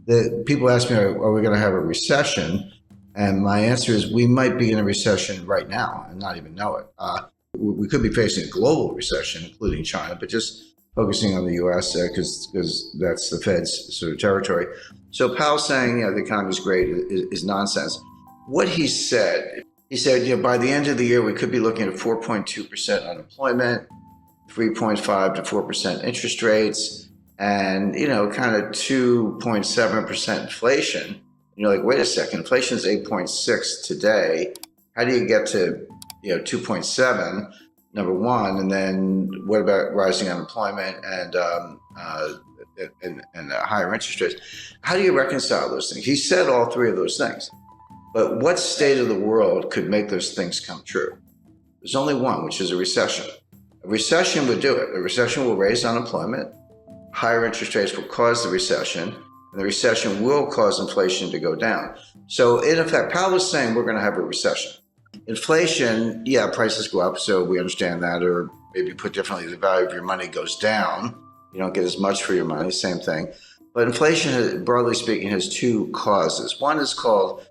The people ask me, are we going to have a recession? And my answer is we might be in a recession right now and not even know it. We could be facing a global recession, including China, but just focusing on the U.S. Because that's the Fed's sort of territory. So Powell saying, the economy is great is nonsense. What he said, by the end of the year, we could be looking at 4.2% unemployment, 3.5 to 4% interest rates, and, kind of 2.7% inflation. You're like, wait a second, inflation is 8.6 today. How do you get to, 2.7, number one? And then what about rising unemployment and higher interest rates? How do you reconcile those things? He said all three of those things. But what state of the world could make those things come true? There's only one, which is a recession. A recession would do it. A recession will raise unemployment. Higher interest rates will cause the recession. And the recession will cause inflation to go down. So in effect, Powell was saying we're going to have a recession. Inflation, prices go up, so we understand that, or maybe put differently, the value of your money goes down. You don't get as much for your money, same thing. But inflation, broadly speaking, has two causes. One is called,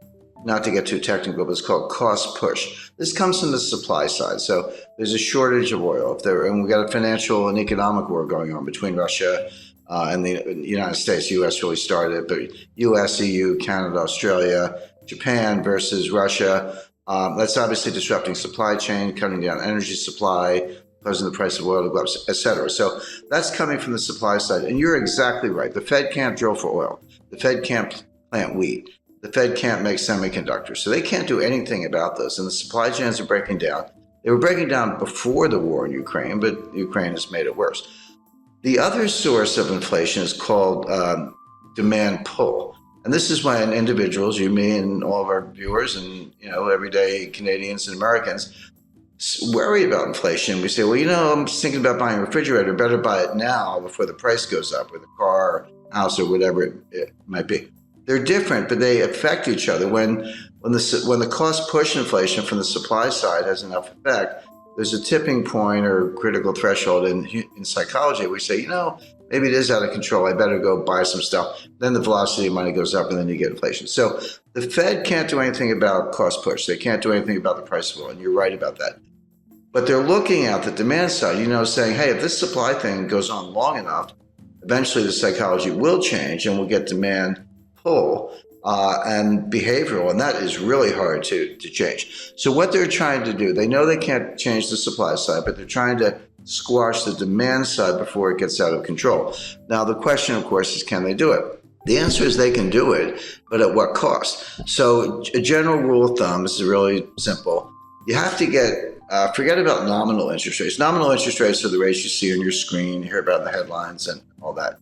not to get too technical, but it's called cost push. This comes from the supply side. So there's a shortage of oil, and we've got a financial and economic war going on between Russia and the United States. The U.S. really started, but U.S., EU, Canada, Australia, Japan versus Russia. That's obviously disrupting supply chain, cutting down energy supply, causing the price of oil to go up, et cetera. So that's coming from the supply side. And you're exactly right. The Fed can't drill for oil. The Fed can't plant wheat. The Fed can't make semiconductors. So they can't do anything about this. And the supply chains are breaking down. They were breaking down before the war in Ukraine, but Ukraine has made it worse. The other source of inflation is called demand pull. And this is when individuals, you, me, and all of our viewers and, everyday Canadians and Americans worry about inflation. We say, well, I'm just thinking about buying a refrigerator. Better buy it now before the price goes up, or the car, house, or whatever it might be. They're different, but they affect each other. When the cost push inflation from the supply side has enough effect, there's a tipping point or critical threshold in psychology. We say, maybe it is out of control. I better go buy some stuff. Then the velocity of money goes up, and then you get inflation. So the Fed can't do anything about cost push. They can't do anything about the price of oil, and you're right about that. But they're looking at the demand side, saying, hey, if this supply thing goes on long enough, eventually the psychology will change, and we'll get demand pull and behavioral, and that is really hard to change. So what they're trying to do, they know they can't change the supply side, but they're trying to squash the demand side before it gets out of control. Now, the question, of course, is can they do it? The answer is they can do it, but at what cost? So a general rule of thumb, this is really simple. You have to forget about nominal interest rates. Nominal interest rates are the rates you see on your screen, you hear about in the headlines and all that.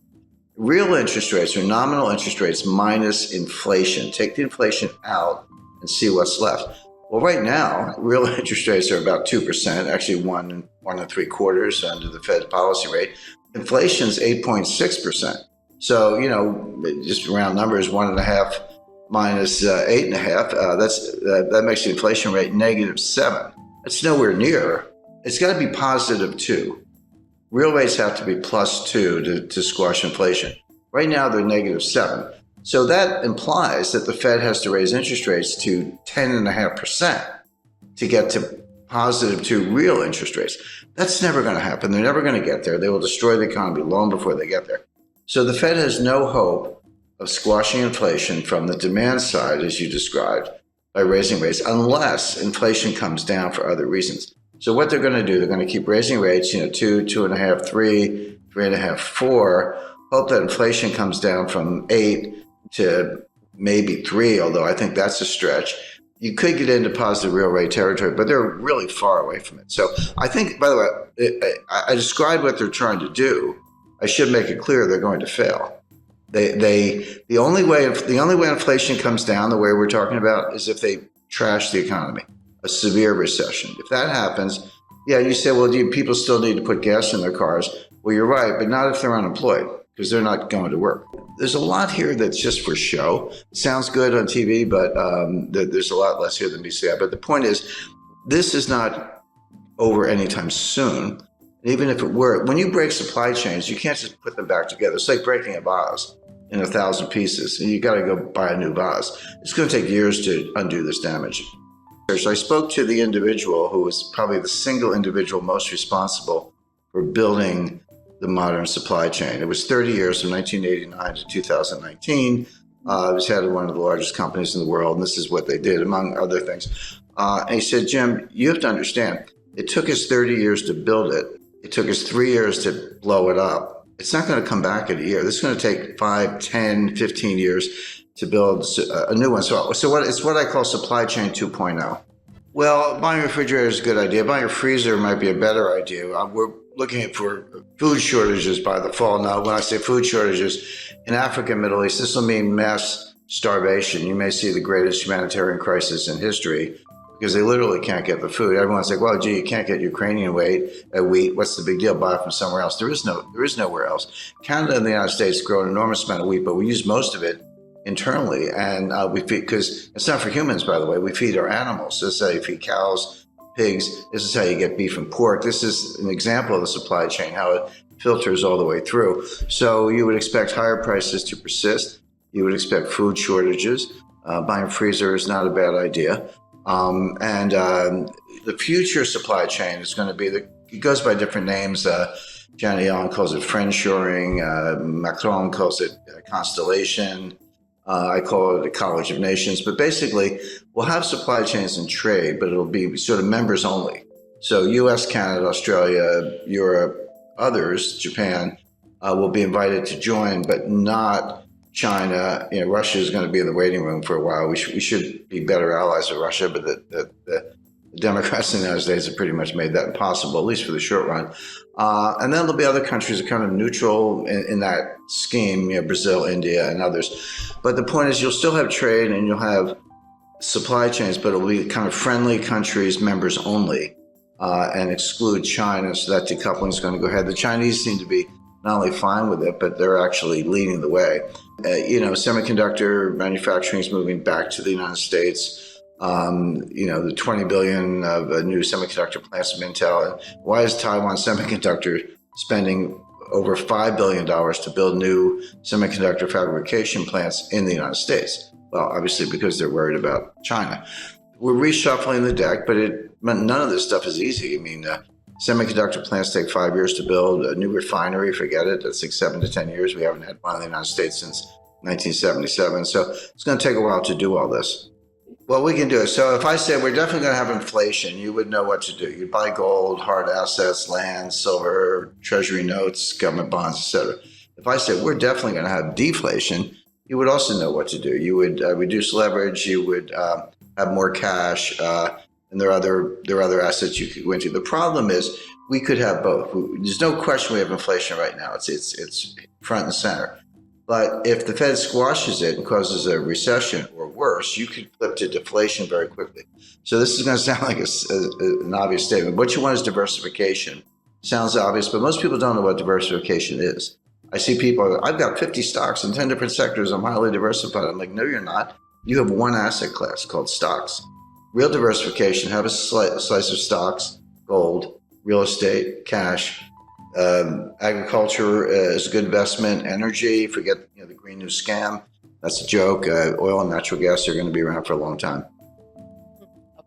Real interest rates are nominal interest rates minus inflation. Take the inflation out and see what's left. Well, right now, real interest rates are about 2%, actually 1.75% under the Fed's policy rate. Inflation's 8.6%. So, just round numbers, 1.5 minus 8.5, that makes the inflation rate -7. That's nowhere near. It's got to be +2. Real rates have to be +2 to squash inflation. Right now, they're -7. So that implies that the Fed has to raise interest rates to 10.5% to get to +2 real interest rates. That's never going to happen. They're never going to get there. They will destroy the economy long before they get there. So the Fed has no hope of squashing inflation from the demand side, as you described, by raising rates, unless inflation comes down for other reasons. So what they're going to do, they're going to keep raising rates, 2, 2.5, 3, 3.5, 4, hope that inflation comes down from 8 to maybe 3, although I think that's a stretch. You could get into positive real rate territory, but they're really far away from it. So I think, by the way, I described what they're trying to do. I should make it clear they're going to fail. The only way inflation comes down, the way we're talking about, is if they trash the economy, a severe recession. If that happens, you say, well, do people still need to put gas in their cars? Well, you're right, but not if they're unemployed, because they're not going to work. There's a lot here that's just for show. It sounds good on TV, but there's a lot less here than meets the eye. But the point is, this is not over anytime soon. And even if it were, when you break supply chains, you can't just put them back together. It's like breaking a vase. in 1,000 pieces. And you got to go buy a new vase. It's going to take years to undo this damage. So I spoke to the individual who was probably the single individual most responsible for building the modern supply chain. It was 30 years from 1989 to 2019. It was head of one of the largest companies in the world, and this is what they did, among other things. And he said, Jim, you have to understand, it took us 30 years to build it. It took us 3 years to blow it up. It's not going to come back in a year. This is going to take 5, 10, 15 years to build a new one. So it's what I call supply chain 2.0. Well, buying a refrigerator is a good idea. Buying a freezer might be a better idea. We're looking for food shortages by the fall. Now, when I say food shortages, in Africa and Middle East, this will mean mass starvation. You may see the greatest humanitarian crisis in history because they literally can't get the food. Everyone's like, well, gee, you can't get Ukrainian wheat. What's the big deal? Buy it from somewhere else. There is nowhere else. Canada and the United States grow an enormous amount of wheat, but we use most of it internally, and we feed, because it's not for humans, by the way. We feed our animals. This is how you feed cows, pigs. This is how you get beef and pork. This is an example of the supply chain, how it filters all the way through. So you would expect higher prices to persist. You would expect food shortages. Buying a freezer is not a bad idea. The future supply chain is going to be it goes by different names. Janet Yellen calls it friendshoring. Macron calls it constellation. I call it a college of nations, but basically we'll have supply chains and trade, but it'll be sort of members only. So US, Canada, Australia, Europe, others, Japan, will be invited to join, but not China. Russia is going to be in the waiting room for a while. We should be better allies of Russia, but the Democrats in the United States have pretty much made that impossible, at least for the short run. And then there'll be other countries that are kind of neutral in that scheme, Brazil, India, and others. But the point is you'll still have trade and you'll have supply chains, but it'll be kind of friendly countries, members only, and exclude China. So that decoupling is going to go ahead. The Chinese seem to be not only fine with it, but they're actually leading the way. Semiconductor manufacturing is moving back to the United States. The $20 billion of new semiconductor plants from Intel. And why is Taiwan Semiconductor spending over $5 billion to build new semiconductor fabrication plants in the United States? Well, obviously because they're worried about China. We're reshuffling the deck, but none of this stuff is easy. Semiconductor plants take 5 years to build. A new refinery, forget it. That's like 7 to 10 years. We haven't had one in the United States since 1977. So it's going to take a while to do all this. Well, we can do it. So if I said we're definitely going to have inflation, you would know what to do. You'd buy gold, hard assets, land, silver, treasury notes, government bonds, etc. If I said we're definitely going to have deflation, you would also know what to do. You would reduce leverage. You would have more cash, and there are other assets you could go into. The problem is we could have both. There's no question we have inflation right now. It's front and center. But if the Fed squashes it and causes a recession or worse, you could flip to deflation very quickly. So this is going to sound like an obvious statement. What you want is diversification. Sounds obvious, but most people don't know what diversification is. I see people, I've got 50 stocks in 10 different sectors. I'm highly diversified. I'm like, no, you're not. You have one asset class called stocks. Real diversification, have a slice of stocks, gold, real estate, cash. Agriculture is a good investment. Energy, forget the Green New Scam. That's a joke. Oil and natural gas are going to be around for a long time.